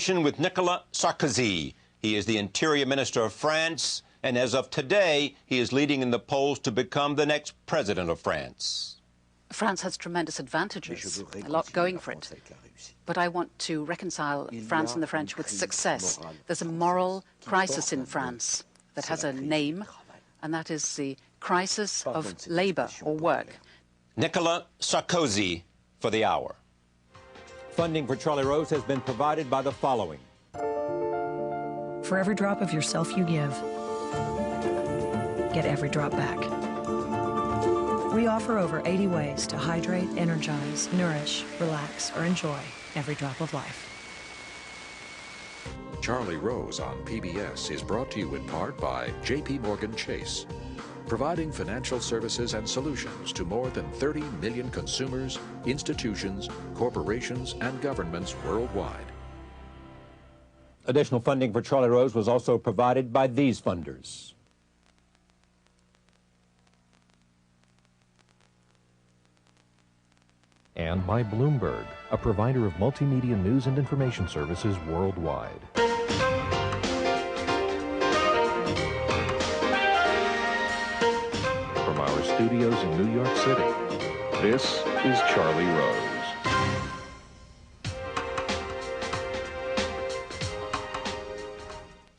With Nicolas Sarkozy. He is the Interior Minister of France, and as of today, he is leading in the polls to become the next president of France. France has tremendous advantages, a lot going for it. But I want to reconcile France and the French with success. There's a moral crisis in France that has a name, and that is the crisis of labor or work. Nicolas Sarkozy for the hour. Funding for Charlie Rose has been provided by the following. For every drop of yourself you give, get every drop back. We offer over 80 ways to hydrate, energize, nourish, relax, or enjoy every drop of life. Charlie Rose on PBS is brought to you in part by J.P. Morgan Chase, providing financial services and solutions to more than 30 million consumers, institutions, corporations, and governments worldwide. Additional funding for Charlie Rose was also provided by these funders. And by Bloomberg, a provider of multimedia news and information services worldwide. From our studios in New York City, this is Charlie Rose.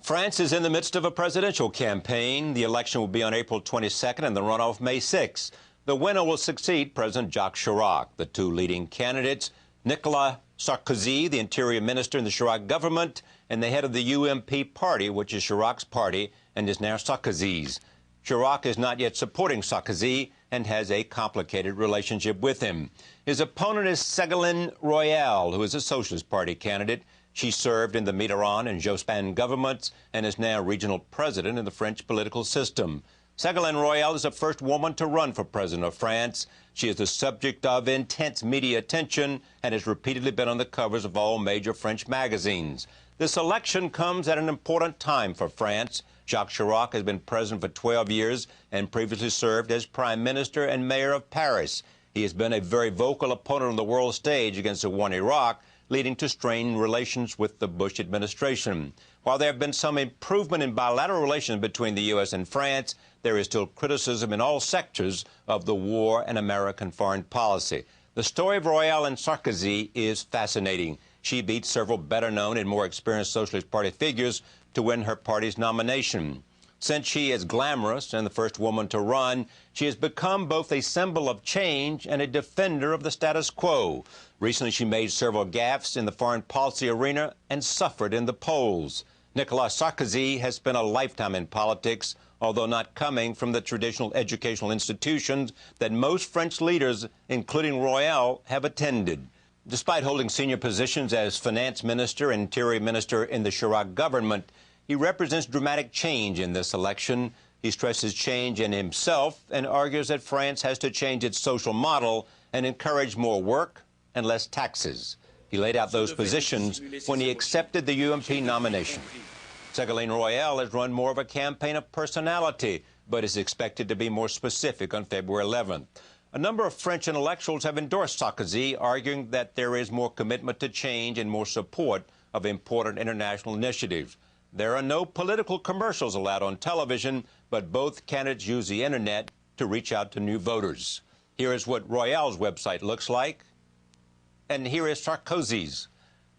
France is in the midst of a presidential campaign. The election will be on April 22nd and the runoff May 6th. The winner will succeed President Jacques Chirac. The two leading candidates, Nicolas Sarkozy, the Interior Minister in the Chirac government, and the head of the UMP party, which is Chirac's party and is now Sarkozy's. Chirac is not yet supporting Sarkozy and has a complicated relationship with him. His opponent is Ségolène Royal, who is a Socialist Party candidate. She served in the Mitterrand and Jospin governments and is now regional president in the French political system. Ségolène Royal is the first woman to run for president of France. She is the subject of intense media attention and has repeatedly been on the covers of all major French magazines. This election comes at an important time for France. Jacques Chirac has been president for 12 years and previously served as prime minister and mayor of Paris. He has been a very vocal opponent on the world stage against the war in Iraq, leading to strained relations with the Bush administration. While there have been some improvement in bilateral relations between the U.S. and France, there is still criticism in all sectors of the war and American foreign policy. The story of Royal and Sarkozy is fascinating. She beat several better-known and more experienced Socialist Party figures to win her party's nomination. Since she is glamorous and the first woman to run, she has become both a symbol of change and a defender of the status quo. Recently, she made several gaffes in the foreign policy arena and suffered in the polls. Nicolas Sarkozy has spent a lifetime in politics, although not coming from the traditional educational institutions that most French leaders, including Royal, have attended. Despite holding senior positions as finance minister and interior minister in the Chirac government, he represents dramatic change in this election. He stresses change in himself and argues that France has to change its social model and encourage more work and less taxes. He laid out those positions when he accepted the UMP nomination. Ségolène Royal has run more of a campaign of personality, but is expected to be more specific on February 11th. A number of French intellectuals have endorsed Sarkozy, arguing that there is more commitment to change and more support of important international initiatives. There are no political commercials allowed on television, but both candidates use the internet to reach out to new voters. Here is what Royal's website looks like, and here is Sarkozy's.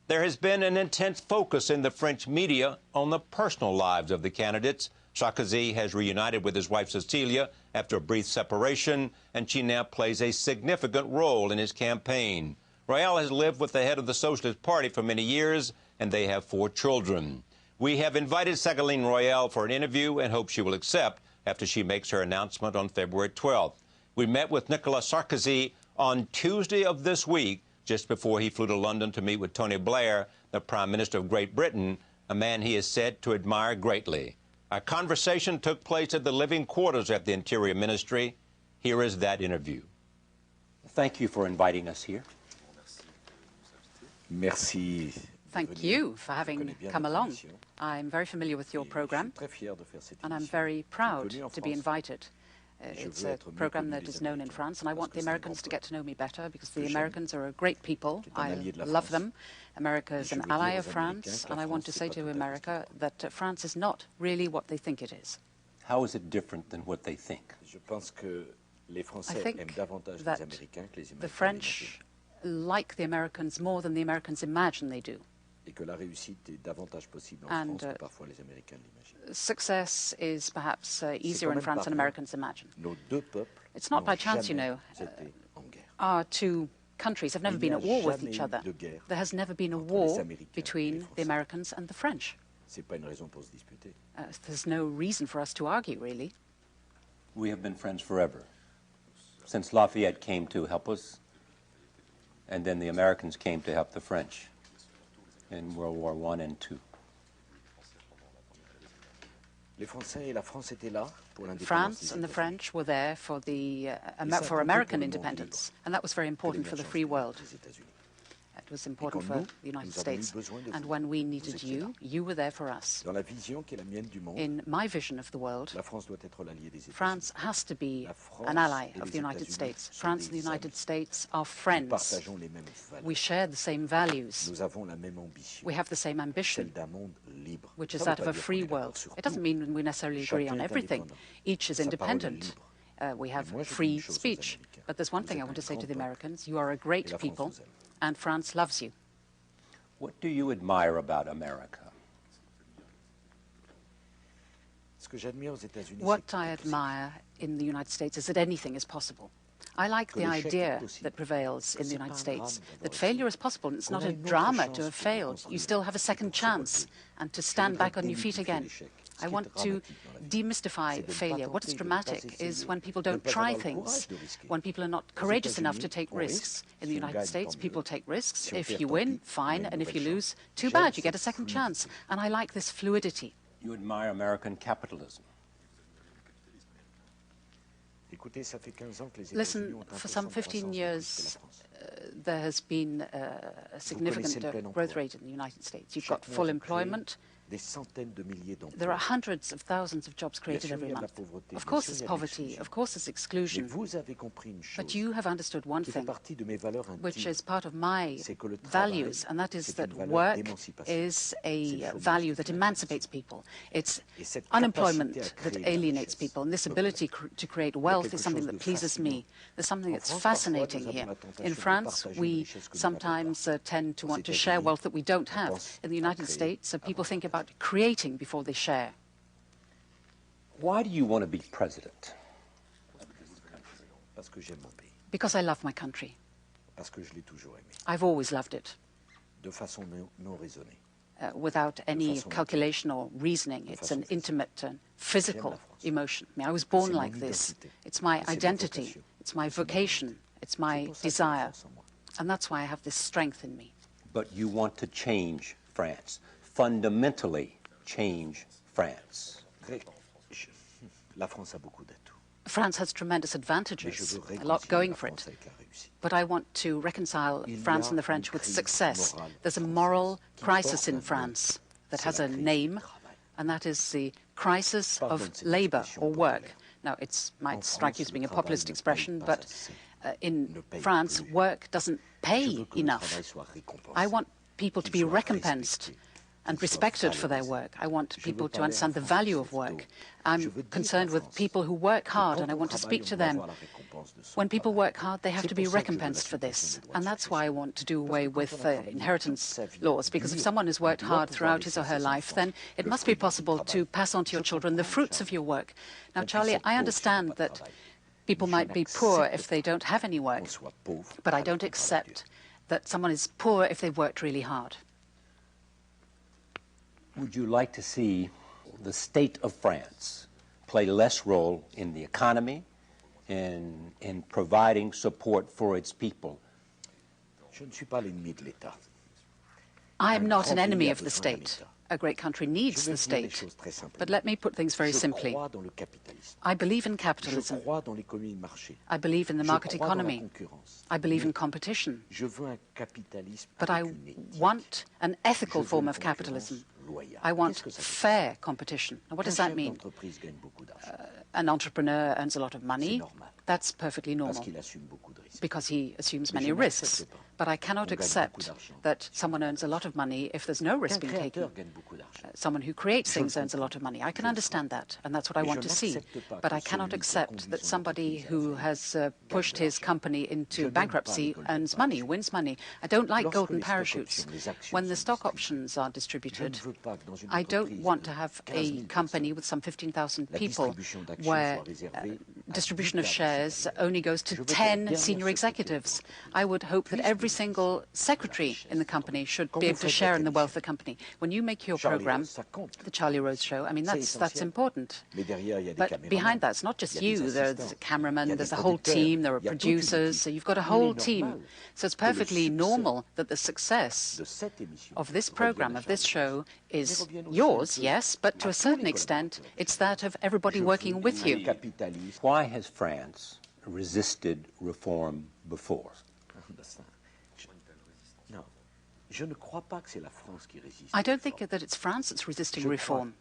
There has been an intense focus in the French media on the personal lives of the candidates. Sarkozy has reunited with his wife Cecilia after a brief separation, and she now plays a significant role in his campaign. Royal has lived with the head of the Socialist Party for many years, and they have 4 children. We have invited Ségolène Royal for an interview and hope she will accept after she makes her announcement on February 12th. We met with Nicolas Sarkozy on Tuesday of this week, just before he flew to London to meet with Tony Blair, the Prime Minister of Great Britain, a man he is said to admire greatly. Our conversation took place at the living quarters at the Interior Ministry. Here is that interview. Thank you for inviting us here. Merci. Thank you for having come along. I'm very familiar with your program, and I'm very proud to be invited. It's a program that is known in France, and I want the Americans to get to know me better because the Americans are a great people. I love them. America is an ally of France, and I want to say to America that France is not really what they think it is. How is it different than what they think? I think that the French like the Americans more than the Americans imagine they do. And success is perhaps easier in France than Americans imagine. It's not by chance, you know. Our two countries have never been at war with each other. There has never been a war between the Americans and the French. There's no reason for us to argue, really. We have been friends forever, since Lafayette came to help us, and then the Americans came to help the French in World War I and II. France and the French were there for for American independence, and that was very important for the free world. It was important for the United States. And when we needed you, you were there for us. In my vision of the world, France has to be an ally of the United States. France and the United States are friends. We share the same values. We have the same ambition, which is that of a free world. It doesn't mean we necessarily agree on everything. Each is independent. We have free speech. But there's one thing I want to say to the Americans. You are a great people, and France loves you. What do you admire about America? What I admire in the United States is that anything is possible. I like the idea that prevails in the United States, that failure is possible, and it's not a drama to have failed. You still have a second chance and to stand back on your feet again. I want to demystify failure. What is dramatic is when people don't try things, when people are not courageous enough to take risks. In the United States, people take risks. If you win, fine, and if you lose, too bad, you get a second chance. And I like this fluidity. You admire American capitalism. Listen, for some 15 years, there has been a significant growth rate in the United States. You've got full employment. There are hundreds of thousands of jobs created every month. Of course there's poverty, of course there's exclusion. But you have understood one thing, which is part of my values, and that is that work is a value that emancipates people. It's unemployment that alienates people, and this ability to create wealth is something that pleases me. There's something that's fascinating here. In France, we sometimes tend to want to share wealth that we don't have. In the United States, people think about creating before they share. Why do you want to be president? Because I love my country. I've always loved it. Without any calculation or reasoning. It's an intimate and physical emotion. I mean, I was born like this. It's my identity. It's my vocation. It's my desire. And that's why I have this strength in me. But you want to change France. Fundamentally change France. France has tremendous advantages, a lot going for it. But I want to reconcile France and the French with success. There's a moral crisis in France that has a name, and that is the crisis of labor or work. Now, it might strike you as being a populist expression, but in France, work doesn't pay enough. I want people to be recompensed and respected for their work. I want people to understand the value of work. I'm concerned with people who work hard, and I want to speak to them. When people work hard, they have to be recompensed for this. And that's why I want to do away with inheritance laws, because if someone has worked hard throughout his or her life, then it must be possible to pass on to your children the fruits of your work. Now, Charlie, I understand that people might be poor if they don't have any work, but I don't accept that someone is poor if they've worked really hard. Would you like to see the state of France play less role in the economy, in providing support for its people? I am not an enemy of the state. A great country needs the state. But let me put things very simply. I believe in capitalism. I believe in the market economy. I believe in competition. But I want an ethical form of capitalism. I want fair competition. Now, what does that mean? an entrepreneur earns a lot of money, that's perfectly normal because he assumes many risks. But I cannot accept that someone earns a lot of money if there's no risk being taken. Someone who creates things earns a lot of money. I can understand that, and that's what I want to see. But I cannot accept that somebody who has pushed his company into bankruptcy earns money, wins money. I don't like golden parachutes. When the stock options are distributed, I don't want to have a company with some 15,000 people where distribution of shares only goes to 10 senior executives. I would hope that every single secretary in the company should be able to share in the wealth of the company. When you make your program, the Charlie Rose Show, I mean, that's important. But behind that, it's not just you. There's a cameraman, there's a whole team, there are producers, so you've got a whole team. So it's perfectly normal that the success of this program, of this show, is yours, yes, but to a certain extent, it's that of everybody working with you. Why has France resisted reform before? I don't think that it's France that's resisting reform.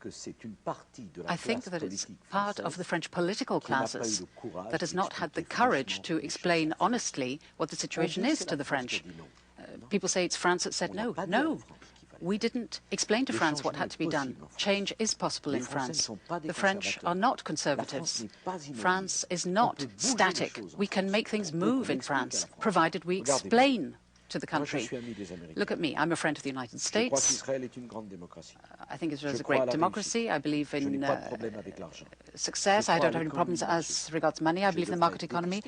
I think that it's part of the French political classes that has not had the courage to explain honestly what the situation is to the French. People say it's France that said no. No, we didn't explain to France what had to be done. Change is possible in France. The French are not conservatives. France is not static. We can make things move in France, provided we explain to the country. Look at me. I'm a friend of the United States. I think Israel is a great democracy. I believe in success. I don't have any problems as regards money. I believe in the market economy.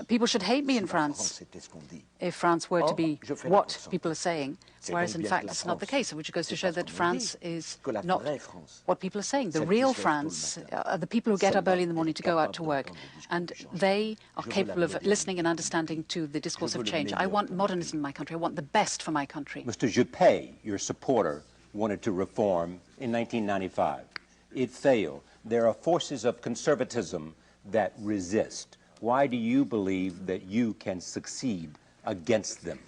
People should hate me in France if France were to be what people are saying, whereas in fact it's not the case, which goes to show that France is not what people are saying. The real France are the people who get up early in the morning to go out to work, and they are capable of listening and understanding to the discourse of change. I want modernism in my country. I want the best for my country. Mr. Juppé, your supporter, wanted to reform in 1995. It failed. There are forces of conservatism that resist. Why do you believe that you can succeed against them?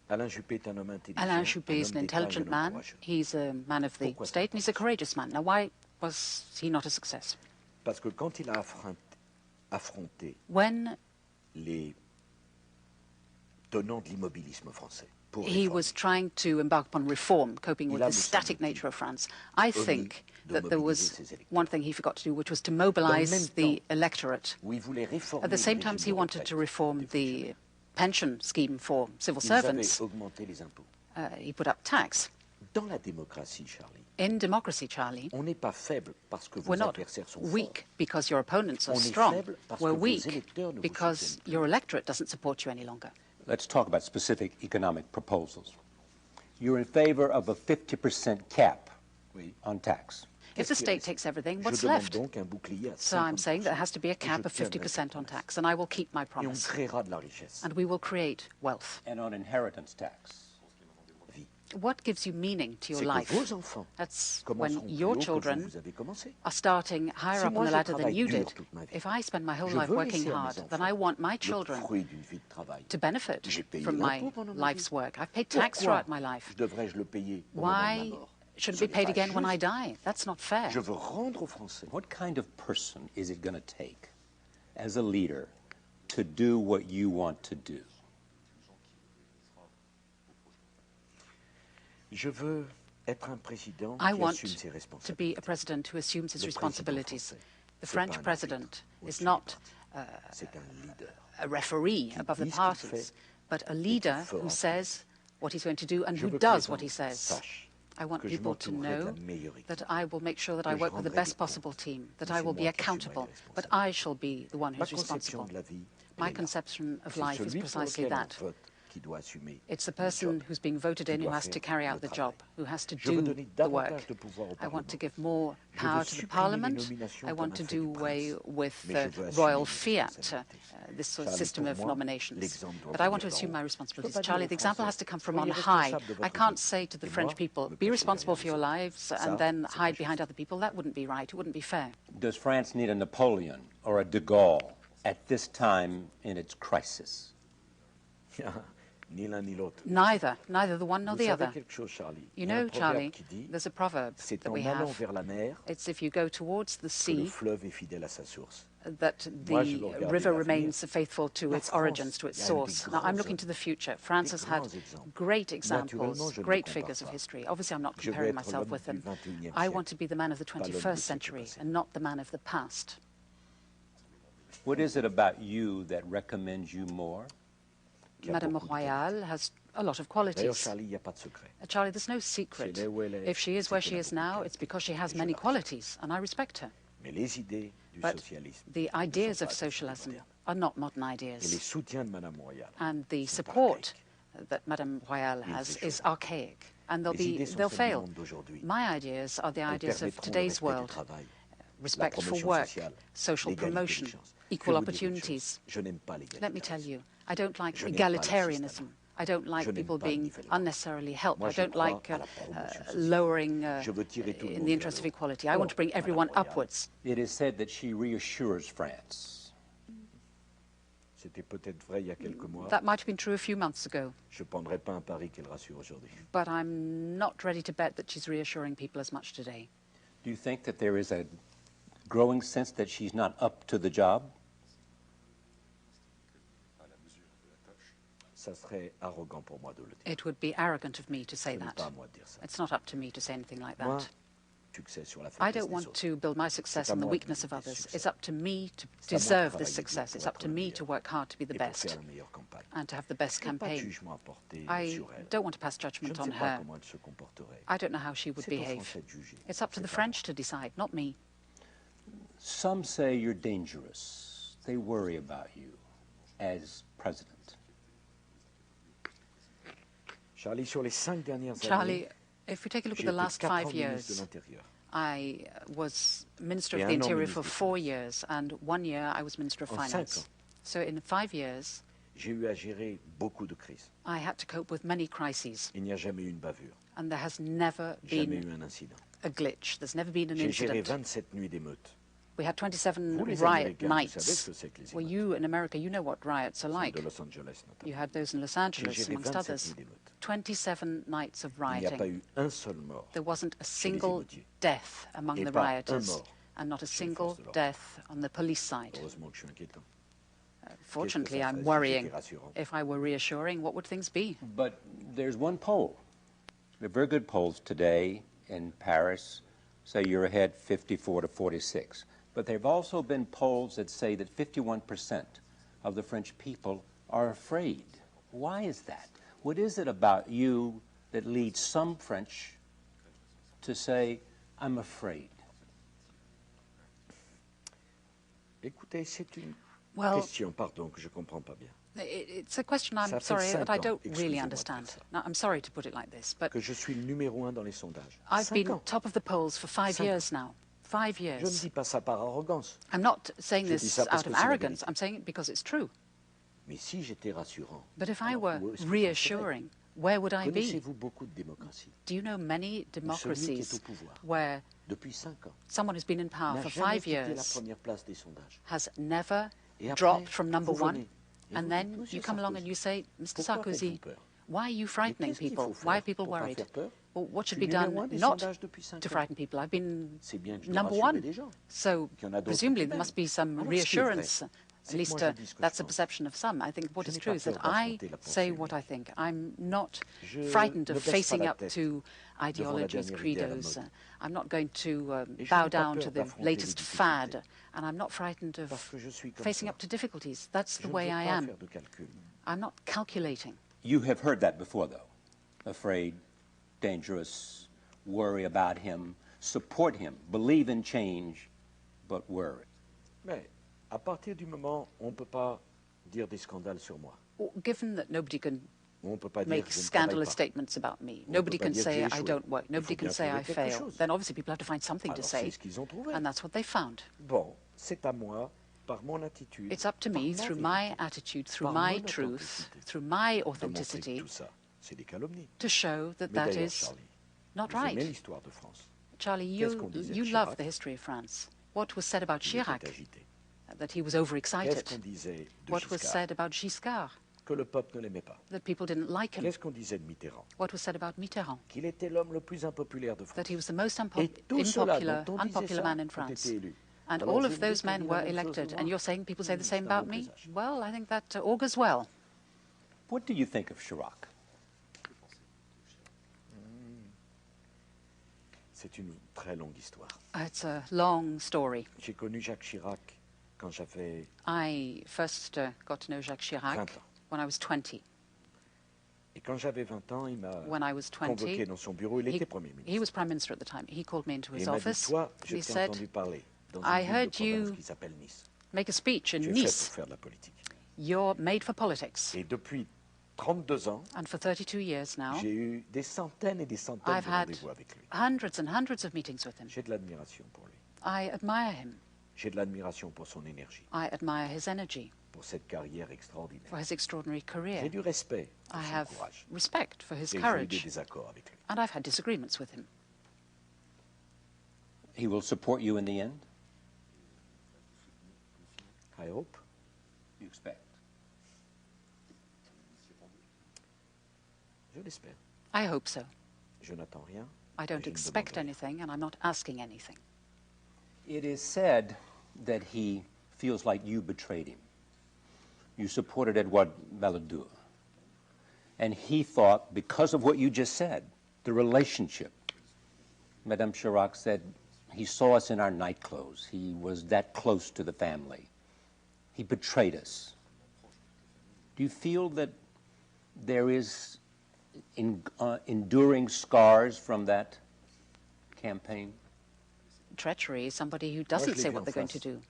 Alain Juppé is an intelligent man. He's a man of the state, and he's a courageous man. Now, why was he not a success? When he was trying to embark upon reform, coping with the static nature of France, I think that there was one thing he forgot to do, which was to mobilize the electorate. At the same time, he wanted to reform the pension scheme for civil servants. He put up tax. In democracy, Charlie, we're not weak because your opponents are strong. We're weak because your electorate doesn't support you any longer. Let's talk about specific economic proposals. You're in favor of a 50% cap on tax. If the state takes everything, what's left? So I'm saying there has to be a cap of 50% on tax, and I will keep my promise. And we will create wealth. And on inheritance tax. What gives you meaning to your life? That's when your children are starting higher up on the ladder than you did. If I spend my whole life working hard, then I want my children to benefit from my life's work. I've paid tax throughout my life. Why should it be paid again when I die? That's not fair. What kind of person is it going to take as a leader to do what you want to do? I want to be a president who assumes his responsibilities. The French president is not a referee above the parties, but a leader who says what he's going to do and who does what he says. I want people to know that I will make sure that I work with the best possible team, that I will be accountable, but I shall be the one who's responsible. My conception of life is precisely that. It's the person who's being voted in who has to carry out the job, who has to do the work. I want to give more power to the Parliament. I want to do away with royal fiat, this sort of system of nominations. But I want to assume my responsibilities. Charlie, the example has to come from on high. I can't say to the French people, be responsible for your lives and then hide behind other people. That wouldn't be right. It wouldn't be fair. Does France need a Napoleon or a de Gaulle at this time in its crisis? Neither the one nor the other. You know, Il y a un proverbe Charlie, qui dit, there's a proverb c'est that en we allant have. vers la mer It's if you go towards the que le sea, fleuve est fidèle à sa source. that Moi, je the veux regarder river l'avenir. remains faithful to La its France, origins, to its il y a eu des source. Now, I'm grands looking to the future. France has had grands exemples. great Naturellement, examples, je ne great compare figures of pas. history. Obviously, I'm not Je veux comparing être myself l'homme with them. du 21e I siècle, want to be the man of the pas l'homme du 21st siècle century passé. and not the man of the past. What is it about you that recommends you more? Qui a Madame beaucoup de Royale has a lot of D'ailleurs, qualities. Charlie, il n'y a pas de secret. Charlie, there's no secret. C'est là où elle est, If she is c'est where qu'elle she a is beaucoup de now, qualités. it's because she has Et je many la respecte. qualities, and I respect her. Mais les idées du But socialisme the ne ideas sont of pas socialism modernes. are not modern Et les ideas. soutiens de Madame Royale And the sont support archaïques. that Madame Royale Ils has is échoueront. archaic, and Les idées sont they'll celles du fail. monde d'aujourd'hui. My ideas are the Elles ideas of permettront le today's respect du world. travail, Respect la for promotion work, sociale, social l'égalité des promotion, chances. equal Je vous dis une opportunities. chose, je n'aime pas Let me tell l'égalitarisme. you, I don't like Je n'aime pas le egalitarianism. système. I don't like Je n'aime people pas le being nivellement. unnecessarily helped. Moi, I je don't crois like à la promotion sociale. lowering Je veux tirer tout le in monde the vers interest le of haut. equality. I want to bring Madame everyone Royale. upwards. It is said that she reassures France. C'était peut-être vrai il y a quelques mois. That might have been true a few months ago, Je ne prendrai pas un pari qu'elle rassure aujourd'hui. but I'm not ready to bet that she's reassuring people as much today. Do you think that there is a growing sense that she's not up to the job? Ça serait arrogant pour moi de le dire. It would be arrogant of me to Ce say n'est that. pas à moi de dire ça. It's not up to me to say anything like Moi, that. succès sur la I faiblesse don't des want autres. to build my success C'est à on the moi de weakness of mériter ce others. succès. It's up to me to C'est à moi de deserve this travailler success. dur It's pour up to être le me meilleur to work hard to be the et pour best faire la meilleure campagne. and to have the best Je n'ai pas de campaign. jugement à porter I sur elle. don't want to pass Je ne judgment sais on pas her. comment elle se comporterait. I don't know how she would C'est aux behave. Français de juger. It's up to the C'est pas French to decide, not me. Some say you're dangerous. They worry about you as president. Charlie, sur les 5 dernières Charlie, années, if we take a look at j'ai the été last 4 ans 5 ministre de years, l'Intérieur. I was Minister Et of the 1 an Interior ministre for des 4 Finances. years, and 1 year I was Minister of En 5 Finance. ans. So in 5 years, J'ai eu à gérer beaucoup de crises. I had to cope with many crises, Il n'y a jamais eu une bavure, and there has never jamais been eu un incident. a glitch. There's never been an J'ai géré incident. 27 nuits d'émeutes. We had 27 Vous, les riot Américains, vous savez nights. ce que c'est que les Well, émeutes. you in America, you know what riots are like. De Los Angeles notamment. You had those in Los Angeles, J'ai géré amongst 27 others. nuits d'émeutes. 27 nights of Il n'y a pas rioting. eu un seul mort. There wasn't a les single émeutiers. death among Et the pas un rioters, mort and not a chez les single forces de l'ordre. death on the police side. Heureusement que je suis inquiétant. Fortunately, ça I'm ferait si worrying. j'étais rassurant? If I were reassuring, what would things be? But there's one poll. There are very good polls today in Paris say you're ahead 54 to 46. But there have also been polls that say that 51% of the French people are afraid. Why is that? What is it about you that leads some French to say, I'm afraid? Écoutez, c'est une Well, question, pardon, que je ne comprends pas bien. it's a question I'm Ça fait sorry 5 that I ans, don't really excusez-moi de understand. dire ça. Now, I'm sorry to put it like this, but Que je suis le numéro 1 dans les sondages. I've 5 been ans. top of the polls for 5 5 years now. 5 Je ne years. dis pas ça par arrogance. I'm not saying Je dis this ça parce out que of c'est la arrogance. vérité. I'm saying it because it's true. Mais si j'étais rassurant, But if I alors were où est-ce que j'en reassuring, where would serais? I be? Connaissez-vous beaucoup de démocraties Do you know many où celui qui est democracies au pouvoir where depuis 5 ans someone who's been in power n'a for jamais 5 quitté la years première place des sondages? has never Et après, dropped from number vous 1, venez et and vous then dites, you Monsieur come along and Sarkozy, you say, Mr. pourquoi faites-vous Sarkozy, peur? why are you Mais frightening qu'est-ce qu'il people? faut Why faire are people pour pas worried? faire peur? Well, what should Je be suis numéro done 1 des not sondages depuis 5 to ans. frighten people? I've been C'est bien que je dois number rassurer 1. des gens. So Qu'il y en a d'autres presumably qui there must be some Alors, ce qui est vrai, reassurance. c'est At que least moi, je dis ce que that's je a pense. perception of some. I think what Je is n'ai true pas is that peur I d'affronter la say pensée what I unique. think. I'm not Je frightened ne of baisse pas facing la up tête to devant la ideologies, dernière idée à la credos. mode. I'm not going to Et je bow n'ai pas down peur to the d'affronter latest les fad, difficultés. and I'm not frightened Parce of que je suis comme facing ça. up to difficulties. That's Je the ne way veux I pas am. faire de calcul. I'm not calculating. You have heard that before, though. Afraid, dangerous, worry about him, support him, believe in change, but worry. Mais à partir du moment où on ne peut pas dire des scandales sur moi, Well, given that nobody can où on ne peut pas dire make que je ne travaille scandalous pas, statements about me, On nobody peut pas can dire que say j'ai I échoué. don't work, Il nobody faut bien can say I trouver quelque fail, chose. then obviously people have to find something to alors say, c'est ce qu'ils ont trouvé. and that's what they found. Bon, c'est à moi, par mon attitude, It's up to par me, ma through vérité, my attitude, through par my mon truth, authenticité, through my de montrer que authenticity, tout ça, c'est des calomnies. to show that Mais that d'ailleurs, is Charlie, not vous aimez right. l'histoire de France. Charlie, Qu'est-ce qu'on disait de you Chirac? love the history of France. What was said about Il était Chirac? agité. That he was Qu'est-ce overexcited. qu'on disait de What was Giscard? said about Giscard? que le peuple ne l'aimait pas. that people didn't like him. Qu'est-ce qu'on disait de Mitterrand? What was said about Mitterrand? Qu'il était l'homme le plus impopulaire de France. That he was the most Et tous ceux-là unpopular dont on disait unpopular ça man in ont France. été élus. And Alors, all je of vous those dis men qu'il dit were la même chose de elected. moi. And you're saying people say the same C'est un about bon me? présage. Well, I think that augurs well. What do you think of Chirac? C'est une très longue histoire. It's a long story. J'ai connu Jacques Chirac quand j'avais I first got to know Jacques 20 Chirac ans. when I was 20. Et quand j'avais 20 ans, il m'a When I was 20, convoqué dans son bureau. Il était Premier ministre. he was Prime Minister at the time. He called me into Et his il m'a dit, office. toi, je He t'ai said, entendu parler dans I une ville heard de province you qui s'appelle Nice. make a speech in Tu es fait Nice. pour faire de la politique. You're made for politics. Et depuis 32 ans, And for 32 years now, j'ai eu des centaines et des centaines I've de had rendez-vous avec lui. hundreds and hundreds of meetings with him. J'ai de l'admiration pour lui. I admire him. J'ai de l'admiration pour son énergie, I admire his energy, pour cette carrière extraordinaire. for his extraordinary career. J'ai du respect pour I son have courage. respect for his Et j'ai eu des courage. désaccords avec lui. And I've had disagreements with him. He will support you in the end? I hope. You expect? Je l'espère. I hope so. Je n'attends rien. I et don't je ne expect demande rien. anything, and I'm not asking anything. It is said that he feels like you betrayed him. You supported Edouard Balladur. And he thought, because of what you just said, the relationship, Madame Chirac said, he saw us in our night clothes. He was that close to the family. He betrayed us. Do you feel that there is enduring scars from that campaign? Treachery is somebody who doesn't je l'ai say vu what en they're going face. to do.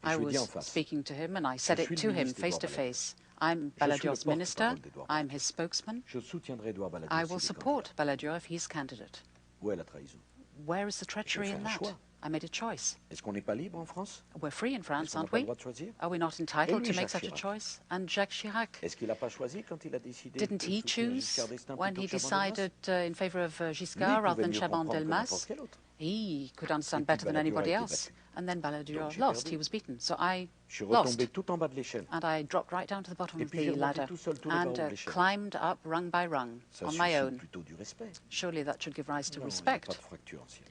Et I je lui ai dit en was face. speaking to him and I said Je it suis to le him ministre face to d'Edouard face. I'm Je suis le Balladur's porte-parole minister. d'Edouard I'm his spokesman. Je soutiendrai Edouard Balladur. I s'il will est support candidat. Balladur if he's candidate. Où est la trahison? Where is the treachery fait in un that? choix. I made a choice. Est-ce qu'on n'est pas libre en France? We're free in France, Est-ce qu'on n'a aren't pas le we? droit de choisir? Are we not entitled lui, to make Jacques such a Chirac. choice? And Jacques Chirac, Est-ce qu'il n'a pas choisi quand il a décidé didn't de he soutenir choose Giscard d'Estaing when plutôt he que Chaban-Delmas? decided in favor of Lui, il Giscard rather pouvait than mieux comprendre que Chaban-Delmas? n'importe quel autre. He could understand Et puis better than Balladur a anybody été else. battu. And then Balladur Donc j'ai lost. perdu. He was beaten. So I Je suis lost. retombé tout en bas de l'échelle. And I dropped right down to the bottom Et of puis j'ai the remonté ladder tout seul tous les and barreaux de l'échelle. climbed up rung by rung Ça on my suscite own. plutôt du respect. Surely that should give rise to Non, il n'y a respect. pas de fracture ancienne.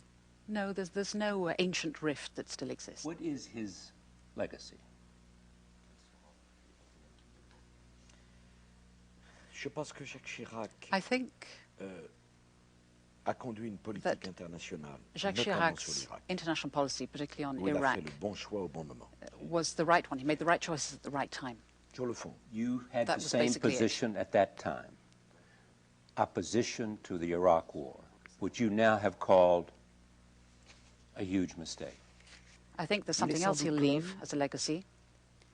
No, there's no ancient rift that still exists. What is his legacy? Je pense que Jacques Chirac I think a conduit une politique that internationale, Jacques notamment sur Chirac's l'Irak, international policy, particularly on où il a Iraq, fait le bon choix au bon moment. was the right one. He made the right choices at the right time. Sur le fond, You had That the was same basically it. position at that time, opposition to the Iraq War, which you now have called a huge mistake. I think there's Il est something sans else he'll doute leave l'homme as a legacy.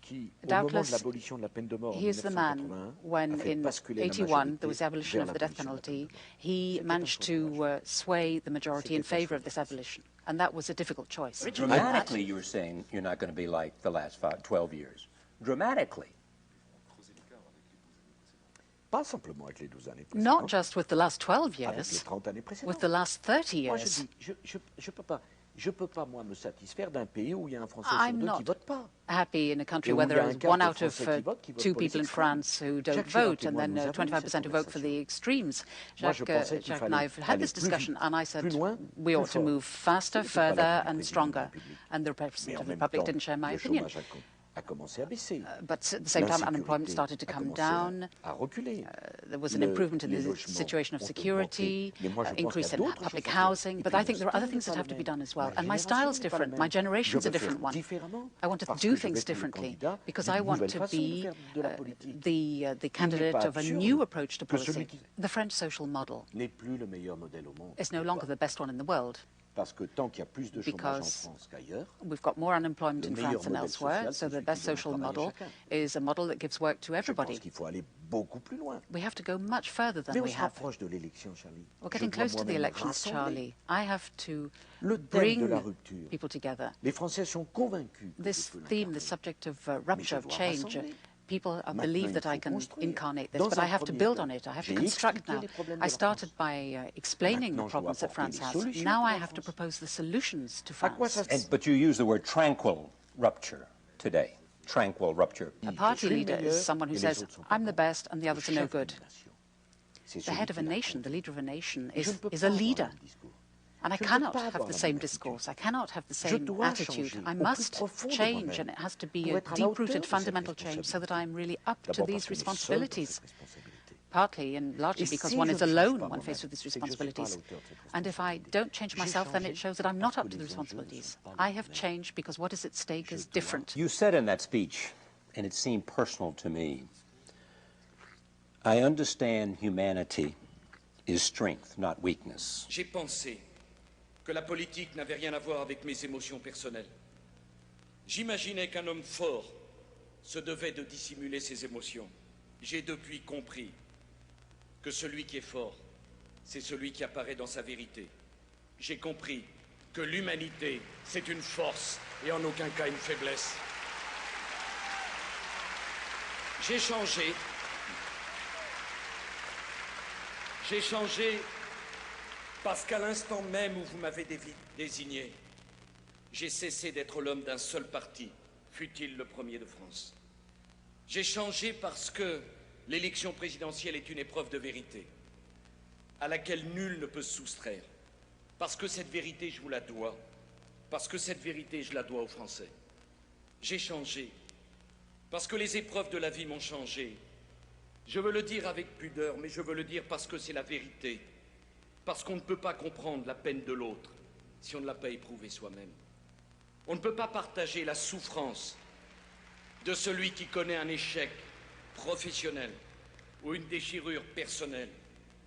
qui, au moment de Doubtless, l'abolition de la peine de mort en he is the man 1981, when a fait in basculer la 81 there was the majorité abolition vers of the death l'abolition de la peine penalty. de mort. He C'était managed un choix to sway the majority in C'était un favor choix of this difficile. abolition. And that was a difficult choice. Dramatically, you were saying you're not going to be like the last 12 years. Dramatically. Pas simplement avec les 12 années Not précédentes, just with the last 12 avec les years, 30 années with précédentes. the last 30 Moi, je years. dis, je peux pas, moi, me satisfaire d'un pays où il y a un Français sur I'm deux qui not vote pas. happy in a country Et où where il y there a un is quart one de out of Français qui votent pour two les people in extrêmes. France who don't Jacques Chirac vote, et and moi, then nous avons eu 25% cette who vote for the conversation. extremes. Moi, je pensais qu'il Jacques and fallait I have had this aller plus discussion, vite, and I said plus loin, we plus ought to fort. move faster, Ce n'était pas l'avis further, du and président de la stronger. République. And the Mais President en of the même Republic temps, didn't share my le opinion. chômage a commencé à baisser. But at the same time, unemployment L'insécurité started to a come commencé down. à reculer. There was an Le- improvement in les the logements situation of ont security, augmenté. Mais moi, je pense increase qu'il y a in d'autres public choses à faire. housing. Et But puis I think there are mon other style things that n'est have pas to be le done même. as well. Ma And my génération style's n'est pas la different. même. My generation's Je a veux faire different one. différemment I want to parce do que je things vais être le differently candidat because d'une I want nouvelle to façon de be faire de la politique. the candidate pas of a absurde new approach to que celui policy. qui- The French social model N'est plus le meilleur modèle au monde. is no longer the best one in the world Parce que tant qu'il y a plus de chômage en because France qu'ailleurs, we've got more unemployment Le in meilleur France than modèle elsewhere. social, So c'est the celui best qui donne un social travail à model chacun. is a model that gives work to je pense everybody. qu'il faut aller beaucoup plus loin. We have to go much further than Mais on we se have. rapproche de l'élection, Charlie. We're Je getting dois close to the moi-même elections, rassembler. Charlie. I have to Le thème de la bring rupture. people together. Les Français sont convaincus que This je peux theme, l'incarner. the subject of Mais rupture, je of dois change, rassembler. people Maintenant, believe il that I faut can construire. incarnate this, Dans but un I have to premier build temps, on it. I have to j'ai construct expliqué now. les problèmes de I la started France. by explaining Maintenant, the je dois problems that apporter France les has. solutions Now pour I la have to France. propose the solutions to À quoi France. ça But you use the word tranquil rupture today. tranquil rupture. A party leader is someone who says, I'm the best and the others are no good. The head of a nation, the leader of a nation, is a leader. And I cannot have the same discourse. I cannot have the same attitude. I must change, and it has to be a deep-rooted, fundamental change so that I'm really up to these responsibilities. Partly and largely because one is alone when faced with these responsibilities. And if I don't change myself, then it shows that I'm not up to the responsibilities. I have changed because what is at stake is different. You said in that speech, and it seemed personal to me, I understand humanity is strength, not weakness. J'ai pensé que la politique n'avait rien à voir avec mes émotions personnelles. J'imaginais qu'un homme fort se devait de dissimuler ses émotions. J'ai depuis compris que celui qui est fort, c'est celui qui apparaît dans sa vérité. J'ai compris que l'humanité, c'est une force et en aucun cas une faiblesse. J'ai changé. J'ai changé parce qu'à l'instant même où vous m'avez désigné, j'ai cessé d'être l'homme d'un seul parti, fût-il le premier de France. J'ai changé parce que l'élection présidentielle est une épreuve de vérité, à laquelle nul ne peut se soustraire. Parce que cette vérité, je vous la dois. Parce que cette vérité, je la dois aux Français. J'ai changé parce que les épreuves de la vie m'ont changé. Je veux le dire avec pudeur, mais je veux le dire parce que c'est la vérité. Parce qu'on ne peut pas comprendre la peine de l'autre si on ne l'a pas éprouvée soi-même. On ne peut pas partager la souffrance de celui qui connaît un échec professionnel ou une déchirure personnelle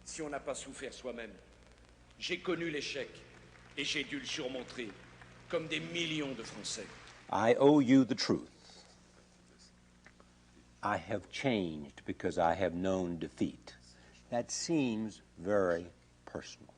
si on n'a pas souffert soi-même. J'ai connu l'échec et j'ai dû le surmonter comme des millions de Français. I owe you the truth. I have changed because I have known defeat. That seems very personal.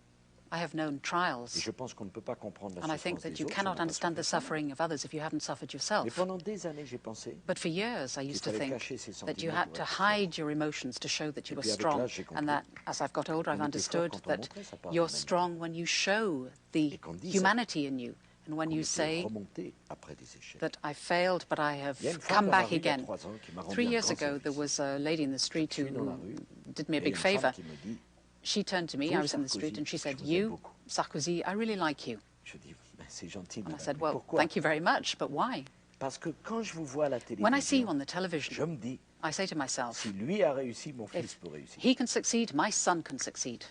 I have known trials. Et je pense qu'on ne peut pas comprendre la And I think souffrance that des you autres si on cannot n'a pas understand the souffert suffering of others if you haven't suffered soi-même. Et yourself. pendant des années, j'ai pensé But for years, I used to fallait think cacher ses that you sentiments had pour to être fort. hide your emotions to show that you Et were puis avec strong. l'âge, j'ai compris. And that, as I've got older, I've On était understood fort quand on that montrait sa part you're d'humanité. strong when you show the Et qu'on dise humanity in you. And when qu'on you était say remonté après des échecs. that I failed, but I have Il y a une femme come dans la back rue il y a again. 3 ans qui m'a rendu 3 un years grand ago, there service. was a lady in the street Je suis dans la who rue, did me a et big une femme favor. qui me dit, She turned to me, Vous, I was in the Sarkozy, street, and she said, je vous aime you, beaucoup. Sarkozy, I really like you. je dis, ben, c'est gentil, And I madame, said, mais well, pourquoi? thank you very much, but why? Parce que quand je vous vois à la When I see you télévision, on the je television, me dis, I say to myself, si lui a réussi, mon fils if peut réussir. he can succeed, my son can succeed.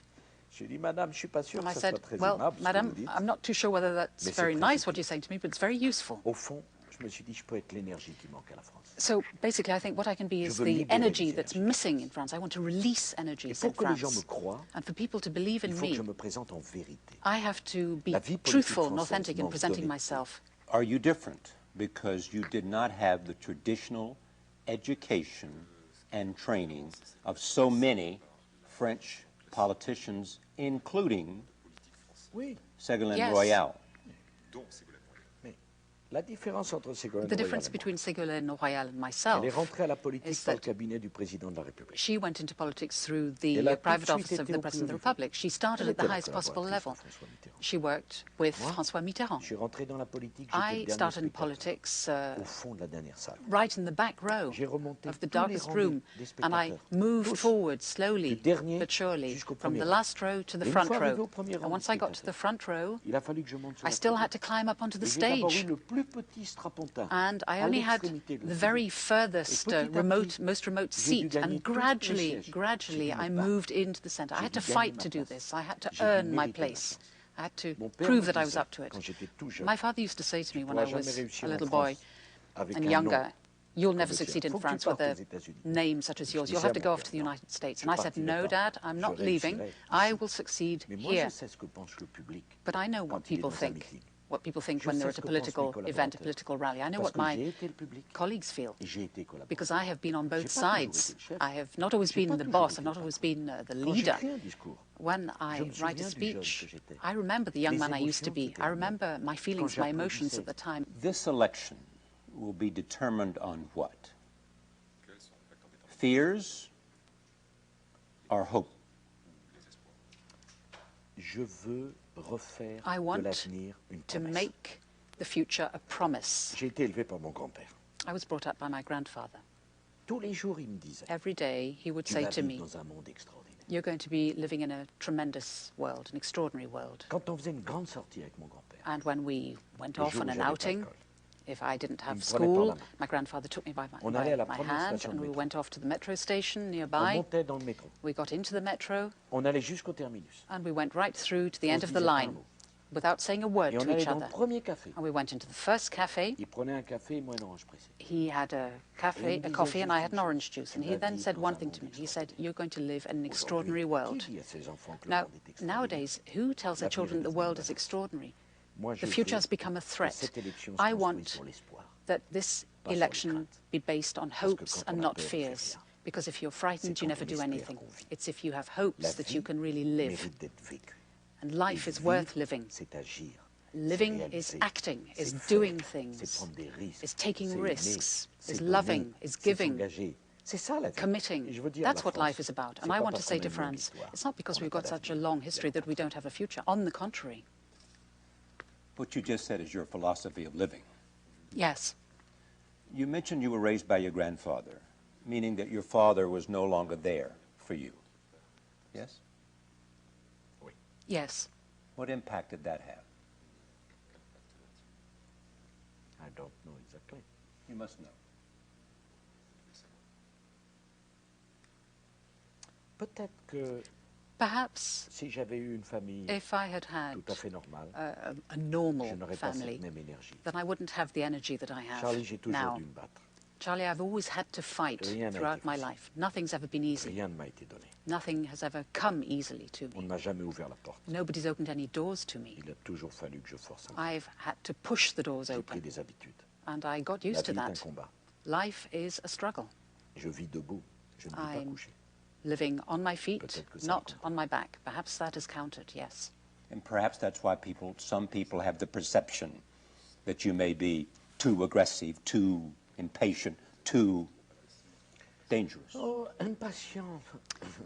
Je dis, madame, je suis pas sûr And que I ça said, soit très well, aimable, ce que madam, vous dites. I'm not too sure whether that's Mais c'est very nice très what you're saying to me, but it's very useful. Au fond, je me suis dit, je peux être l'énergie qui manque à la France. So basically, I think what I can be Je is veux the libérer energy les that's énergies. missing in France. I want to release Et energies pour in que les gens me France. croient, And for people to believe il in faut que me, je me présente en vérité. I have to be La vie politique truthful and française authentic in manque presenting d'honnêteté. myself. Are you different because you did not have the traditional education and training of so many French politicians, including Oui, Ségolène Yes. Royal? mais la différence entre Ségolène The difference Royal et moi, between Ségolène Royal and elle est myself, rentrée à la politique is par le that cabinet du président de la République. she went into politics through Elle a the tout de private suite office of été the au President of the plus haut Republic. She started Elle at the était la highest possible collaboratrice level. de François Mitterrand. She worked with Moi, François Mitterrand. Je suis rentré dans la politique, j'étais le I dernier started in spectateur, politics au fond de la dernière salle. right in the back row J'ai remonté of the tous les darkest rangs room, des and I spectateurs. moved Tous. forward slowly Du dernier but surely jusqu'au from premier the rang. last row to the Et une front fois arrivé row. au premier rang And des once I got to the spectateurs, front row, il a fallu que je monte sur I la still had tribune. to climb up onto the Et j'ai d'abord stage. eu le plus petit strapontin And I à only had l'extrémité de the la very tribune. furthest, Et petit à remote, petit, most remote j'ai dû seat. gagner And tous mes gradually, sièges. J'ai gradually, dû me I battre. moved into the center. I J'ai had dû to gagner fight ma to do place. this. I had to J'ai dû earn my mériter ma place. place. I had to Mon père prove me that I was disait, up to it. quand j'étais tout jeune, My father used to say to me tu when I pourras jamais was réussir a en little France boy avec and un younger, nom you'll comme never le tien. succeed in Faut que tu France partes with a aux États-Unis. name such as yours. Je You'll disais have to à go mon off to the père, non, United States. je And I said, partirai no, pas. Dad, I'm Je not leaving. réussirai I ici. will succeed Mais moi, here. je sais ce que pense le public But I know quand what il est people dans un think. meeting. What people think Je when sais they're ce at a que pensent political mes event, a collaborateurs. political rally. I know Parce what que j'ai my été le public colleagues feel. et j'ai été collaborateur. Because I have been on both J'ai pas toujours sides. été le chef. I have not always J'ai been pas the toujours boss. été I've le not always patron. been the Quand leader. j'écris un discours, When I je me write a souviens du jeune speech, que j'étais. I remember the young Les man I used to émotions qui be. étaient I en moi. remember my feelings, my emotions at the time. This election will be determined on what? Fears or hope? Je veux refaire I de want l'avenir une to promesse. make the future a promise. J'ai été élevé par mon grand-père. I was brought up by my grandfather. Tous les jours, il me disait, Every day he would tu say vas to vivre me, dans un monde extraordinaire. you're going to be living in a tremendous world, an extraordinary world. Quand on faisait une grande sortie avec mon grand-père, And when we went Le off jour on où an j'avais pas outing, l'école, if I didn't have me prenait par school, la main. my grandfather took me by On allait à la my première hand station and de we métro. went off to the metro station on nearby. montait dans le métro. We got into the metro On allait jusqu'au terminus. and we went right through to the On end se of the disait pas un line mot. without saying a word Et on to allait each dans le other. premier café. And we went into the first cafe. Il prenait un café et moi une orange pressée. He had a Et il me coffee, disait and I juste had an une orange chose, juice. tu And he vas then vivre said dans one un thing monde to me. He extraordinaire. said, you're going to live in an Aujourd'hui, extraordinary world. qui dit à ses enfants que le Now, monde est extraordinaire? nowadays, who tells their L'avenir children est the une world is menace. extraordinary? Moi, je The future veux has become a que threat. cette élection se I construise want sur l'espoir. that this Pas sur les election craintes. be based on que hopes quand and on a not peur, on fait fears. rien. Because if you're frightened, C'est you quand never on do espère anything. qu'on vit. It's if you have La hopes that you vie can really live. mérite d'être vécue. And life Et is worth vivre, living. c'est agir. Living c'est is réaliser, acting, c'est is faire, doing c'est things, prendre des risques, is taking c'est aimer, risks, c'est is donner, loving, is c'est giving, s'engager. C'est ça la vie. Et committing. je veux dire à That's la what life France, is about. c'est And I pas want to parce say qu'on a to une longue France, histoire it's not because qu'on n'a we've pas got such a d'avenir. long history that we don't have a future. On the contrary. What you just said is your philosophy of living. Yes. You mentioned you were raised by your grandfather, meaning that your father was no longer there for you. Yes? Yes. What impact did that have? I don't know exactly. You must know. Peut-être que Perhaps si j'avais eu une famille if I had had tout à fait normale, a je normal n'aurais pas family, cette même énergie. then I wouldn't have the energy that I Charlie, have j'ai toujours now. dû me battre. Charlie, I've always had to fight Rien n'a throughout été my facile. life. Nothing's ever been easy. Rien ne m'a été donné. Nothing has ever come easily to On me. ne m'a jamais ouvert la porte. Nobody's opened any doors to me. Il a toujours fallu que je force un peu. I've had to push the doors J'ai pris open, des habitudes. and I got La used to vie est un that. combat. Life is a struggle. Je vis debout. Je ne vis pas I'm couché. living on my feet, Peut-être que ça not compte. on my back. Perhaps that has counted, yes. And perhaps that's why some people have the perception that you may be too aggressive, too impatient, too dangerous. Oh, impatient.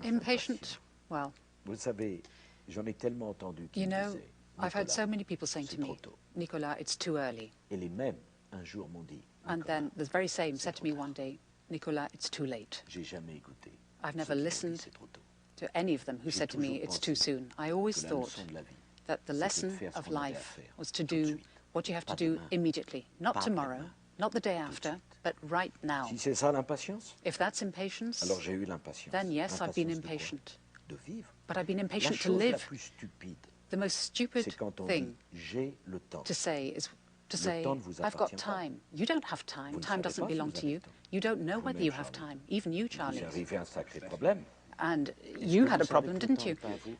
Impatient? Well, Vous savez, j'en ai tellement entendu qui you me know, disaient, I've heard Nicolas, so many people saying c'est to trop me, tôt. Nicolas, it's too early. Et les mêmes, un jour, m'ont dit, And Nicolas, then the very same c'est said to trop me tard. one day, Nicolas, it's too late. J'ai jamais écouté. I've ceux never qui m'ont dit, listened c'est trop tôt. to any of them who J'ai said to me, toujours it's too pensé soon. I always que la thought leçon de la vie, that the c'était de lesson faire ce of qu'on avait à life faire, was to tout de do suite. what you have to Pas do demain, immediately, not pas tomorrow, après-demain, not the day tout de after, suite. but right now. Si c'est ça l'impatience, If that's impatience, alors j'ai eu l'impatience. then yes, I've been Impatience de quoi? impatient. De vivre. But I've been La impatient to chose la live. plus stupide, The most stupid c'est quand on thing dit j'ai le temps. to say is to Le say, temps ne vous I've got appartient pas. time. You don't have time. Vous ne Time savez doesn't pas si belong vous to avez you. le temps. You don't know whether Vous-même, you have Charlie. time. Even you, Vous Charlie. arrivez à un sacré problème. And Est-ce you que had vous a savez problem, que le didn't temps you? est pas à vous?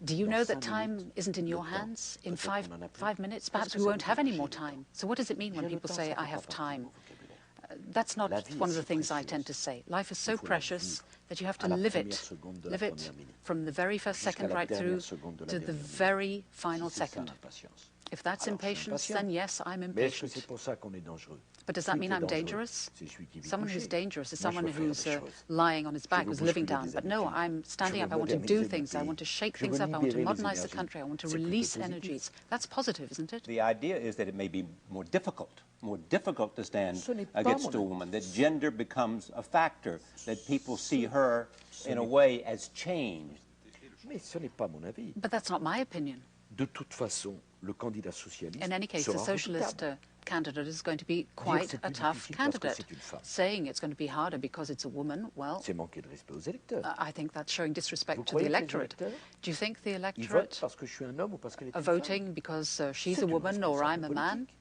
Do you Dans know that 5 time minutes, isn't in le your temps, hands? In peut-être qu'on en a plus. 5 minutes, Qu'est-ce perhaps que we ça won't veut have dire, any j'ai more le temps? time. So what does it mean when J'ai le people temps, say, ça fait I pas have partie de time? mon vocabulaire. That's not La vie est one of the si things I précieuse. tend to say. Life is so Il faut la precious vivre that you have to à la live première it. seconde de la Live it première minute. from the very first Jusqu'à second la right dernière through seconde de la to the dernière minute. very final Si c'est ça second. l'impatience. If that's Alors, je suis impatience, impatient. then yes, I'm Mais est-ce que impatient. c'est pour ça qu'on est dangereux? But does that Celui mean qui est I'm dangereux, dangerous? c'est celui qui vit Someone couché. who's dangerous is Moi, je someone veux faire who's des choses. lying on his Je back, veux who's living bousculer down. des But no, habitudes. I'm standing Je up. veux I want to moderniser do mon things. I pays. want to shake Je veux things up. I want to libérer les modernize the énergies. country. I want to C'est plutôt release positif. energies. That's positive, isn't it? The idea is that it may be more difficult to stand Ce n'est pas against mon a avis. woman, that gender becomes a factor, that people see her in a way as changed. Mais ce n'est pas mon avis. But that's not my opinion. De toute façon, le candidat socialiste In any case, the sera socialist redoutable. candidate is going to be quite c'est a plus tough difficile parce que candidate. c'est une femme. Saying it's going to be harder because it's a woman, well, C'est manquer de respect aux électeurs. I think that's showing disrespect Vous to the croyez que les electorate. électeurs, Do you think the Ils votent electorate parce que je suis un homme ou parce qu'elle est are une femme. voting because she's C'est a une woman or I'm a responsable man? politique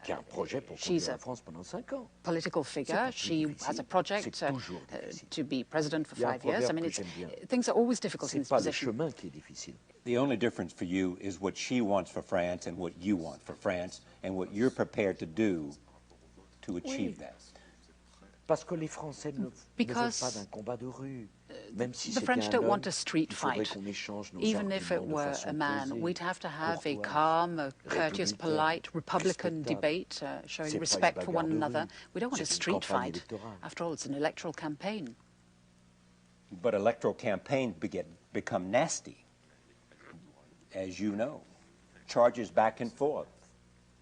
qui a un projet pour she's conduire a la France pendant 5 ans. Political pas figure. plus She difficile. has a project C'est toujours difficile. to be president for Il y a un 5 years. I proverbe mean, que it's, j'aime bien. things are always difficult in C'est this pas le position. chemin qui est difficile. The only difference for you is what she wants for France and what you want for France and what you're prepared to do to achieve that. Parce que les Français ne veulent Because, pas d'un combat de rue. Même si The c'était French un don't homme, want a street il faudrait fight. qu'on échange nos Even if it arguments de were façon a man, posée, we'd have to have a courtoise, calm, a courteous, républicaine, polite, Republican respectable. debate C'est showing pas une respect for one bagarre de another. rue. We don't want a C'est une street campagne fight. électorale. After all, it's an electoral campaign. But electoral campaigns become nasty, as you know. Charges back and forth.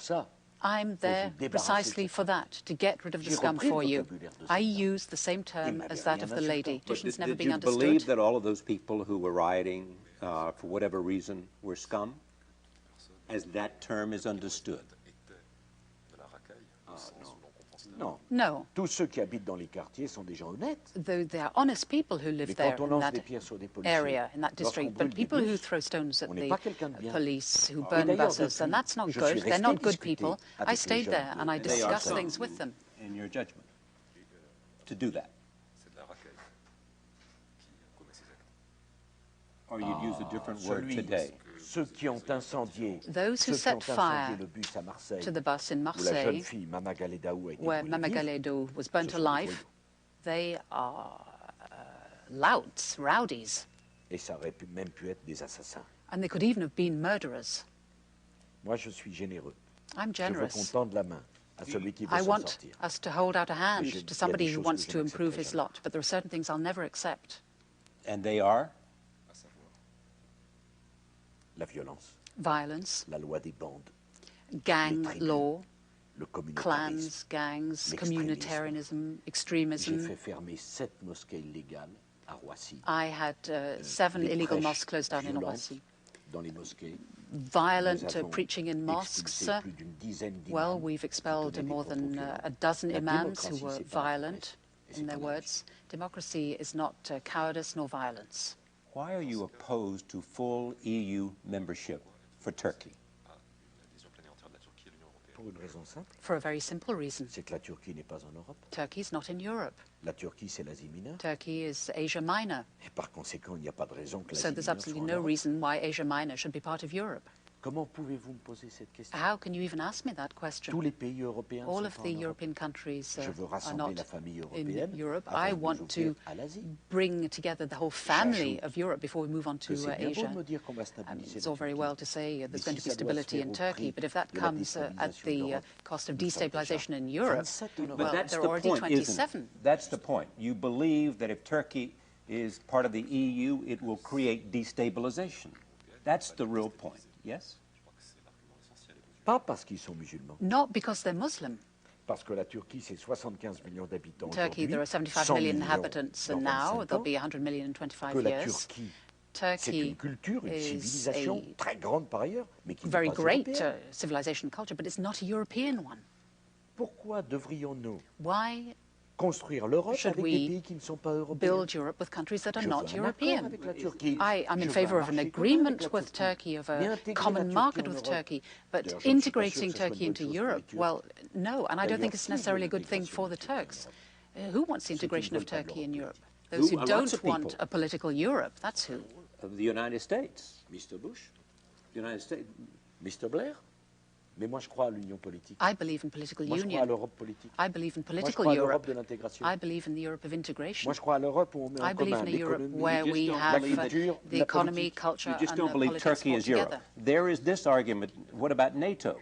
pour ça. I'm there precisely for that, to get rid of the scum for you. I use the same term as that of the lady. Did never being understood. Did you believe that all of those people who were rioting, for whatever reason, were scum, as that term is understood? Non. No. Tous ceux qui habitent dans les quartiers sont des gens honnêtes. Though they are honest people who live there in that area, in that district, but people who throw stones at the police, who burn buses, and that's not good. They're not good people. I stayed there and I discussed things with them. In your judgment, to do that? Or you'd use a different word today? Ceux qui ont incendié, those who set fire to the bus in Marseille, where Mama Galédou was burnt alive, they are louts, rowdies. Et ça aurait même pu être des assassins. And they could even have been murderers. Moi, je suis généreux. I'm generous. Je veux qu'on tende la main à celui qui veut I s'en want sortir. us to hold out a hand to somebody who wants to improve his lot, but there are certain things I'll never accept. And they are? La violence, violence, la loi des bandes, gang law, le clans, gangs, communitarianism, extremism. J'ai fait fermer 7 mosquées illégales à Roissy. I had 7 illegal mosques closed down in Roissy. Dans les mosquées. Violent preaching in mosques. Well, we've expelled more than a dozen imams who were violent in their words. Democracy is not cowardice nor violence. Why are you opposed to full EU membership for Turkey? Pour une raison simple. For a very simple reason. C'est que la Turquie n'est pas en Europe. Turkey is not in Europe. La Turquie, c'est l'Asie mineure. Turkey is Asia Minor. Et par conséquent, il n'y a pas de raison que l'Asie So there's absolutely no reason why Asia Minor should be part of Europe. Comment pouvez-vous me poser cette question? How can you even ask me that question? Tous les pays européens All sont of the European countries Je veux are rassembler not la famille in européenne Europe. avant I de nous want to ouvrir à l'Asie. bring together the whole family of Europe before we move on to C'est bien beau Asia. de me dire qu'on va stabiliser It's la all very Turquie. well to say there's going to si be ça doit se stability faire in au Turkey, prix but if that de la comes at déstabilisation the d'Europe, cost of nous sommes destabilization déjà in Europe, 27 en Europe. well, But that's there the are already point, isn't 27. it? That's the point. You believe that if Turkey is part of the EU, it will create destabilization. That's the real point, yes? Pas parce qu'ils sont musulmans. Not because they're Muslim. Parce que la Turquie, c'est 75 millions d'habitants Turkey, there are 75 100 million millions inhabitants, dans and now 25 there'll ans, be 100 million in 25 que la years. Turquie, c'est Turkey une culture, une is civilisation a très grande par ailleurs, mais qui n'est very pas great européenne. civilization and culture, but it's not a European one. Pourquoi devrions-nous Why construire l'Europe should avec des we pays qui ne sont pas européens? build Europe with countries that are Je veux not un accord European? avec la Turquie. I'm Je in veux favor un of an marché commun agreement avec la with Turkey, of Mais a intégrer common la Turquie market en with Europe, Turkey, but d'ailleurs, je ne suis pas sûr integrating que ce soit une Turkey bonne into chose pour les Europe, Turcs. well, no, and I don't D'ailleurs, think it's qui necessarily a veut good thing l'intégration for the de Turquie en Turks. Europe? Who wants the Ceux qui ne integration of veulent pas de Turkey in l'Europe Europe? politique. Those who Lots of don't people. want a political Europe, that's who. Of the United States. Mr. Bush? The United States. Mr. Blair? Mais moi, je crois à l'union politique. I believe in political Moi, je crois à union. l'Europe politique. I believe in Moi, je political crois à Europe. l'Europe de l'intégration. I believe in the Europe of integration. Moi, je crois à l'Europe où on met I en believe commun in a Europe l'économie, where we don't have believe that- the la economy, politique. culture, You just and don't believe politics Turkey all is Europe. together. There is this argument. What about NATO?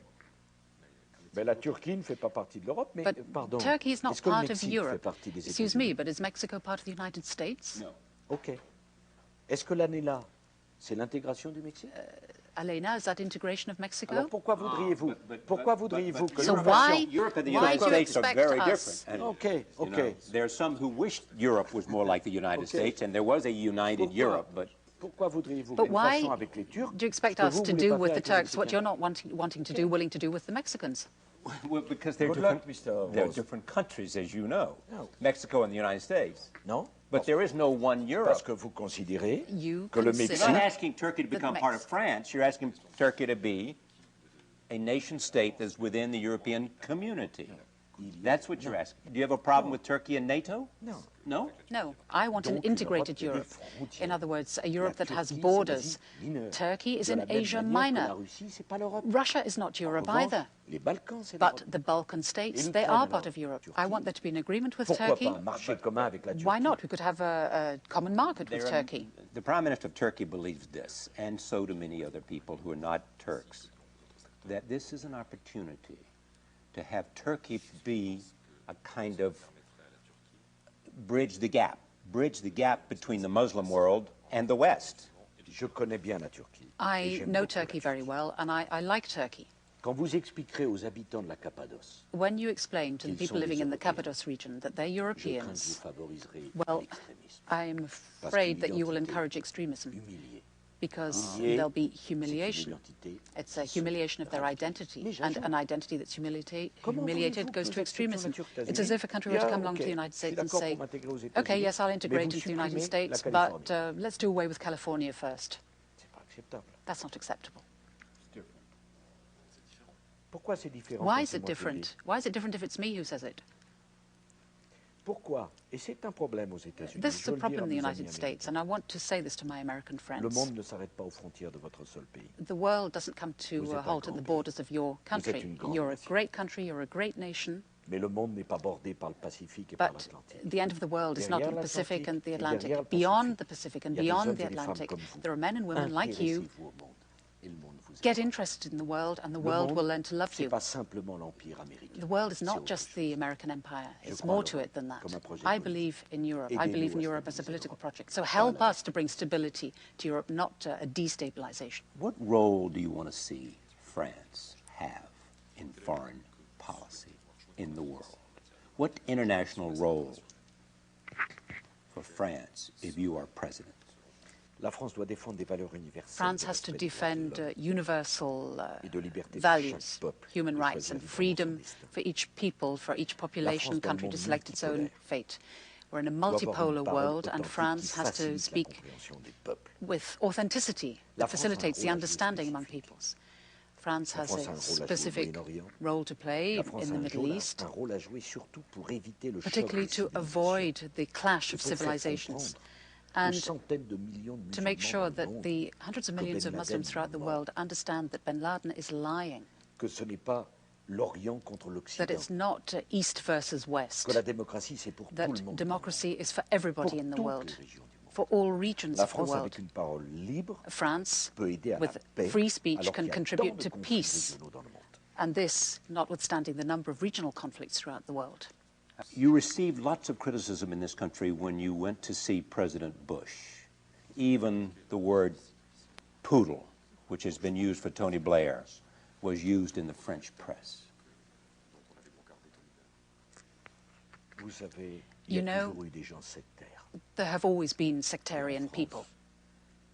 Ben, la Turquie ne fait pas partie de l'Europe, mais But pardon. Turkey is not Est-ce que le part of Mexique fait Europe. partie des Excuse États-Unis? me, but is Mexico part of the United States? No. Ok. Est-ce que l'année là, c'est l'intégration du Mexique? Elena, is that integration of Mexico? Alors pourquoi voudriez-vous que So nous why- fassions- Europe and the why United do you States are expect very us- different. And, Okay, you okay. know, there are some who wish Europe was more like the United States, and there was a united Europe, but Pourquoi voudriez-vous But que nous why fassions avec les Turcs do you expect ce que us vous to voulez do pas with faire the avec les Turks what Mexicains? you're not wanting to do, willing to do with the Mexicans? well, because they're Good different, luck, Mr. they're Rose. different countries, as you know, No. Mexico and the United States. Non, But there is no one Europe. parce que vous considérez You que le consider- You're not Mexique, asking Turkey to The become part of Mex- France. You're asking Turkey to be a nation state that's within the European community. That's what you're asking. Do you have a problem with Turkey and NATO? non. No? No, I want an Donc, une integrated Europe Europe. frontières. In other words, a Europe La that has Turquie, c'est borders. l'Asie mineure. Turkey is De in la même Asia manière que la Minor. Russie, c'est pas l'Europe. Russia is not En Europe revanche, either. les Balkans, c'est But l'Europe. the Balkan states, Et they l'Ukraine, are alors, part of Europe. Turquie. I want there to be an agreement with Pourquoi Turkey. pas un marché commun avec la Turquie? Why not? We could have a common market with There are- Turkey. The Prime Minister of Turkey believes this, and so do many other people who are not Turks, that this is an opportunity to have Turkey be a kind of bridge the gap between the Muslim world and the West. Je connais bien la Turquie. Et I j'aime know beaucoup la Turkey very well, and I like Turkey. Quand vous expliquerez aux habitants de la Cappadoce, when you explain to the people living in the Cappadoce region that they're je crains que vous Europeans, favoriserez well, l'extrémisme. I'm afraid that you will encourage extremism because there'll be humiliation. It's a humiliation of their identity, and an identity that's humiliated goes to extremism. It's as if a country were to come along to the United States and say, okay, yes, I'll integrate into the United States, but let's do away with California first. That's not acceptable. Why is it different? Why is it different if it's me who says it? Pourquoi? Et c'est un problème aux États-Unis. This is a problem in the United States, and I want to say this to my American Le friends. monde ne s'arrête pas aux frontières de votre seul pays. The world doesn't come to a halt at the borders of your country. une grande You're a nation. great country, you're a great nation, Mais le monde n'est pas bordé par le Pacifique et par but l'Atlantique. the end of the world is not Derrière the Pacific and the l'Atlantique et derrière Atlantic. le Beyond Pacifique, the Pacific and il y a des beyond hommes the et des femmes Atlantic, comme vous. there are men and women like you. Intéressez-vous au monde, et le monde vous Get aimera. interested in the world, and the Le world monde, will learn to love c'est you. pas simplement l'empire américain. The world is C'est not autre just chose. the American empire. Je It's crois more en to it Europe than that. comme un projet I politique. believe in Europe. I Aidez-nous believe in à Europe as a stabiliser political l'Europe. project. So help us to bring stability to Europe, not a destabilization. What role do you want to see France have in foreign policy in the world? What international role for France if you are president? La France doit défendre des valeurs universelles. France de has to respect des droits de defend l'homme universal et de liberté de values, chaque peuple human de rights, choisir and librement freedom son destin. for each people, for each population, France, dans le country to monde select its own multipolaire, fate. We're in a doit avoir une multipolar parole world, and authentique France qui has to facilite la speak compréhension des peuples. with authenticity La that France a un facilitates the rôle à jouer understanding among spécifique. peoples. France La has France a un a rôle à jouer au specific Moyen-Orient. role to play La France in a the un Middle East, rôle à jouer surtout pour éviter le choc particularly des to civilisations. avoid the clash of Il faut faire civilizations, comprendre aux and centaines de millions de to make musulmans sure dans le that monde the hundreds of que millions Ben of Laden Muslims throughout the est world understand that Ben Laden is lying, que ce n'est pas l'Orient contre that l'Occident, it's not East versus West, que la démocratie c'est pour tout le that monde, democracy is for everybody pour in the toutes world, les régions du monde. for all regions La of the France world. avec une parole libre France, peut aider à la with paix free speech, alors can qu'il y a contribute tant de to conflits peace, régionaux dans le monde. and this notwithstanding the number of regional conflicts throughout the world. You received lots of criticism in this country when you went to see President Bush. Even the word poodle, which has been used for Tony Blair, was used in the French press. Vous savez, il y You a know, toujours eu des gens sectaires. there have always been sectarian people,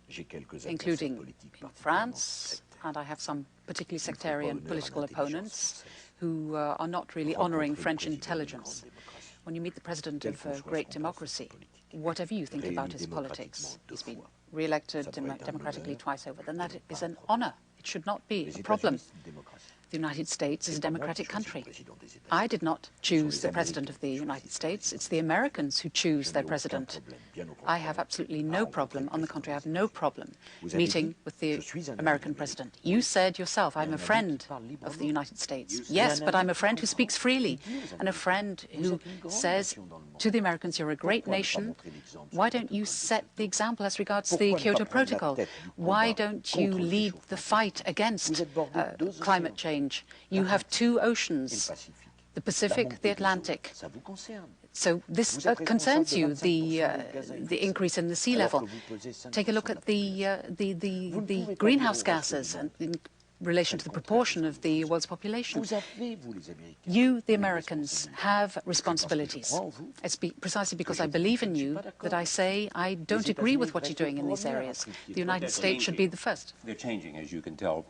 J'ai quelques adversaires including politiques in particulièrement France, sectaires. and I have some particularly Qui ne font pas sectarian honneur à political l'intelligence opponents française. who are not really Rencontrez honoring le French président d'une intelligence. grande démocratie. When you meet the president Quel of qu'en a soit great son democracy, parti politique, whatever you think réélu about his politics, démocratiquement deux he's been fois, re-elected ça devrait être un democratically honneur twice over, then that et is pas un an problème. honor. It should not be Les a problem. États-Unis, c'est une démocratie. The United States is a C'est pas moi qui democratic choisis le country. président des États-Unis. I did not choose les the president of the Américains qui United choisissent le States. président. It's the Americans who choose Je their n'ai aucun president. problème, bien au I contraire, have absolutely à no rencontrer problem. le On the président contrary, I des have no États-Unis. problem Vous avez meeting dit, with the je suis un ami American américain. president. You said yourself, I'm a ami friend qui parle of the librement. United States. Et Yes, un but ami I'm a qui friend who comprend. speaks freely, Et dis aux and a Américains, friend vous who êtes une grande says nation dans le monde. to the Americans, you're a great Pourquoi ne pas nation. montrer l'exemple sur Why le don't you protocole de set Kyoto? the example as regards the Pourquoi ne pas Kyoto prendre la Protocol? tête du Why combat don't you contre le lead réchauffement the fight against Vous êtes bordé de deux climate océans. change? You have two Et le oceans, Pacifique. the La Pacific, montée the des eaux, Atlantic. ça vous concerne. So this Vous êtes concerns responsable de you, 25% des gaz à effet de the serre, increase in the sea alors level. que vous pesez 5% Take a look de at la the Vous ne pouvez pas greenhouse dire au reste gases du and monde. in relation to the proportion of the world's population. Vous avez, vous les Américains, You, the une Americans, responsabilité. have responsibilities. crois en vous. It's precisely because je I believe in ne suis you pas d'accord. that I say I don't Les agree with États-Unis what you're doing in devraient these être areas. premiers à The United They're States should be the first. They're changing, as you can tell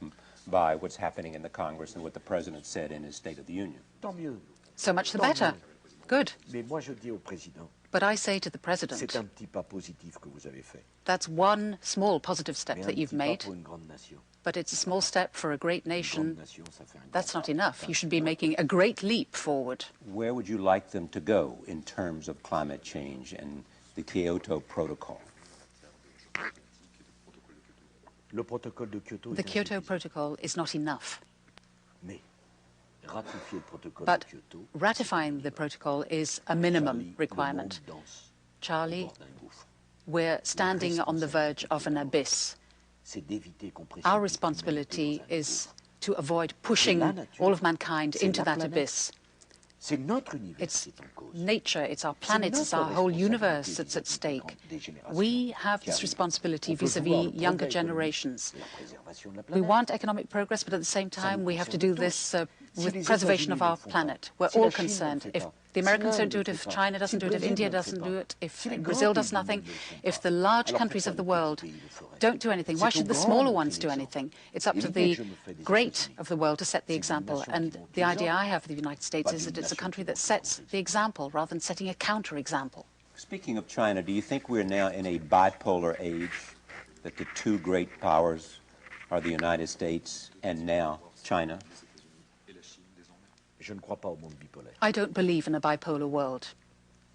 by what's happening in the Congress and what the President said in his State of the Union. Tant mieux. So much the Tant better. mieux. Good. Mais moi, je dis au président, But I say to the c'est President, un petit pas positif que vous avez fait. that's one small positive step Mais un that you've petit pas made, pour une grande nation. but it's a small step for a great Une nation. grande nation, ça fait un That's grand not pas. enough. You should be making a great leap forward. Where would you like them to go in terms of climate change and the Kyoto Protocol? Le protocole de Kyoto The est Kyoto insuffisant. Protocol is not enough, Mais ratifier le protocole but de Kyoto, ratifying the protocol is a minimum requirement. Le monde danse au Charlie, bord d'un gouffre. we're standing on the verge of an abyss. C'est d'éviter qu'on précipite Our l'humanité responsibility dans un is to avoid pushing all of mankind into that abyss. C'est notre univers It's qui est en cause. nature, it's our planet, it's our whole universe that's at stake. We have this responsibility vis-à-vis younger generations. We want economic progress, but at the same time, we have to do this with preservation of our planet. We're all concerned. If the Americans don't do it, if China doesn't do it, if India doesn't do it, if Brazil does nothing, if the large countries of the world don't do anything, why should the smaller ones do anything? It's up to the great of the world to set the example. And the idea I have for the United States is that it's a country that sets the example rather than setting a counter-example. Speaking of China, do you think we're now in a bipolar age, that the two great powers are the United States and now China? Je ne crois pas au monde bipolaire. I don't believe in a bipolar world.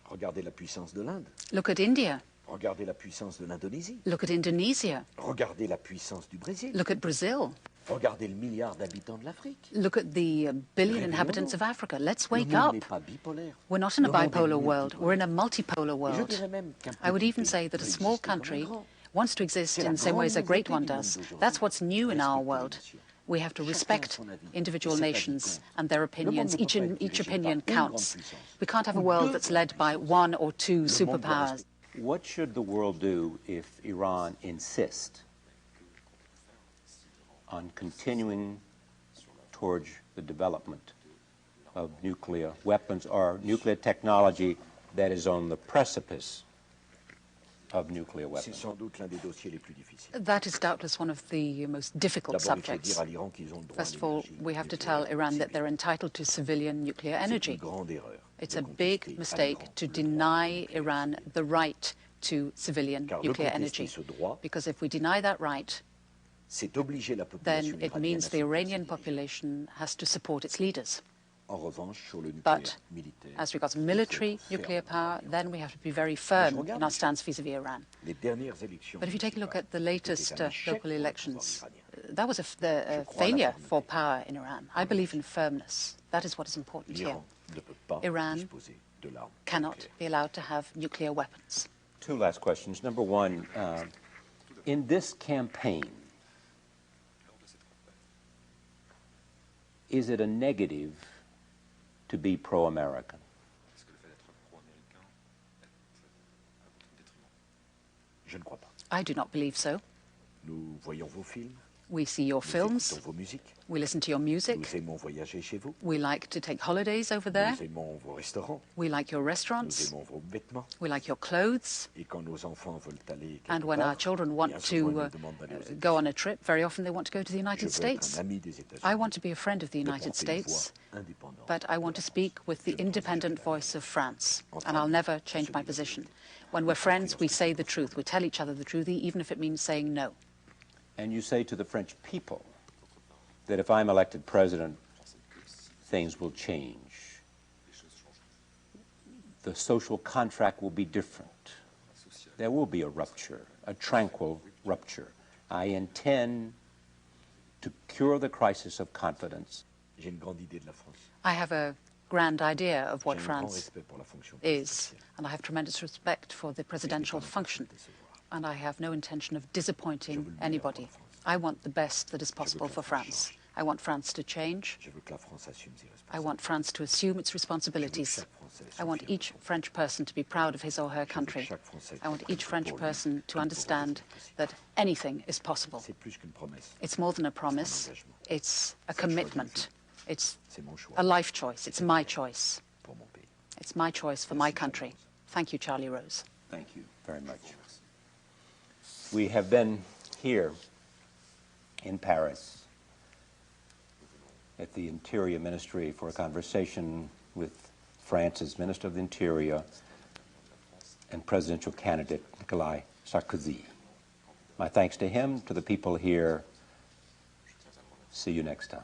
Regardez la puissance de l'Inde. Look at India. Regardez la puissance de l'Indonésie. Look at Indonesia. Regardez la puissance du Brésil. Look at Brazil. Regardez le milliard d'habitants de l'Afrique. Look at the billion inhabitants of Africa. Let's wake Le monde up. n'est pas bipolaire. We're not in a Le monde est bipolar world. multipolaire. We're in a multipolar Et je world. dirais même qu'un I would petit even pays say that a peut small exister comme un country grand. wants to exist in the same way as a great one does. That's what's new in our world. We have to respect individual nations and their opinions. Each opinion counts. We can't have a world that's led by one or two superpowers. What should the world do if Iran insists on continuing towards the development of nuclear weapons or nuclear technology that is on the precipice of nuclear C'est weapons? sans doute l'un des dossiers les plus difficiles. That is doubtless one of the most difficult D'abord, il faut subjects. dire à l'Iran qu'ils ont le droit First à of all, l'énergie we have to nucléaire tell Iran that civile. they're entitled to civilian nuclear C'est une energy. grande erreur It's de a big contester à mistake l'Iran to le droit deny Iran the right to civilian Car de nuclear contester energy. ce droit, Because if we deny that right, c'est obliger la then population it iranienne means à the se Iranian diriger. population has to support its leaders. En revanche, sur le nucléaire But militaire, as regards il faut military être nuclear ferme. power, then we have to be very firm in our stance vis-à-vis Iran. Les dernières élections But if you take a look at the latest c'était un échec local pour le elections, pouvoir iranien. that was a Je crois à la failure fermeté. for power in Iran. I believe in firmness. That is what is important here. L'Iran ne peut pas Iran disposer de l'arme Cannot nucléaire. be allowed to have nuclear weapons. Two last questions. Number one, in this campaign, is it a negative to be pro-American? Je ne crois pas. I do not believe so. Nous voyons vos films, We see your nous films, écoutons vos musiques, we listen to your music, nous aimons voyager chez vous, we like to take holidays over there, nous aimons vos restaurants, we like your nous restaurants, aimons vos vêtements. we like your clothes, Et quand nos enfants veulent aller quelque and when part, our children bien want souvent, to ils nous demandent d'aller aux go on États-Unis. a trip, very often they want to go to the Je United veux être States. un ami des États-Unis, I want to be a friend of the de United porter une voix States, indépendante. but I want to speak with the independent voice of France, and I'll never change my position. When we're friends, we say the truth. We tell each other the truth, even if it means saying no. And you say to the French people that if I'm elected president, things will change. The social contract will be different. There will be a rupture, a tranquil rupture. I intend to cure the crisis of confidence. J'ai une grande idée de la France. I have a grand idea of J'ai what un grand France respect pour la fonction is, présidentielle. and I have tremendous respect for the presidential function, and I have no intention of disappointing anybody. I want the best that is possible for France. I want France to change. Je veux que la France assume ses I want France to assume its responsibilities. I want each French person to be proud of his or her country. I want each French person to understand that anything is possible. C'est plus qu'une promesse. It's more than a promise. It's a commitment. It's C'est mon choix a life choice. It's my choice. pour mon pays. It's my choice for my country. Thank you, Charlie Rose. Thank you very much. We have been here in Paris at the Interior Ministry for a conversation with France's Minister of the Interior and presidential candidate Nicolas Sarkozy. My thanks to him, to the people here. See you next time.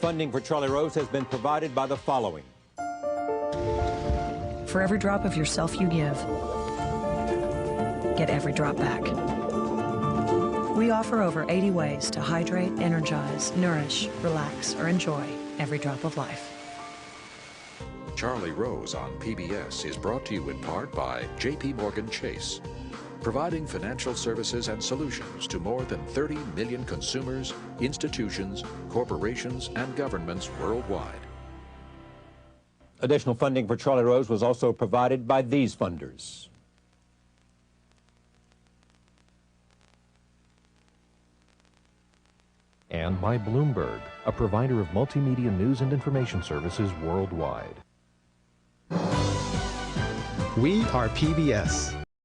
Funding for Charlie Rose has been provided by the following. For every drop of yourself you give, get every drop back. We offer over 80 ways to hydrate, energize, nourish, relax, or enjoy every drop of life. Charlie Rose on PBS is brought to you in part by JP Morgan Chase, providing financial services and solutions to more than 30 million consumers, institutions, corporations, and governments worldwide. Additional funding for Charlie Rose was also provided by these funders. And by Bloomberg, a provider of multimedia news and information services worldwide. We are PBS.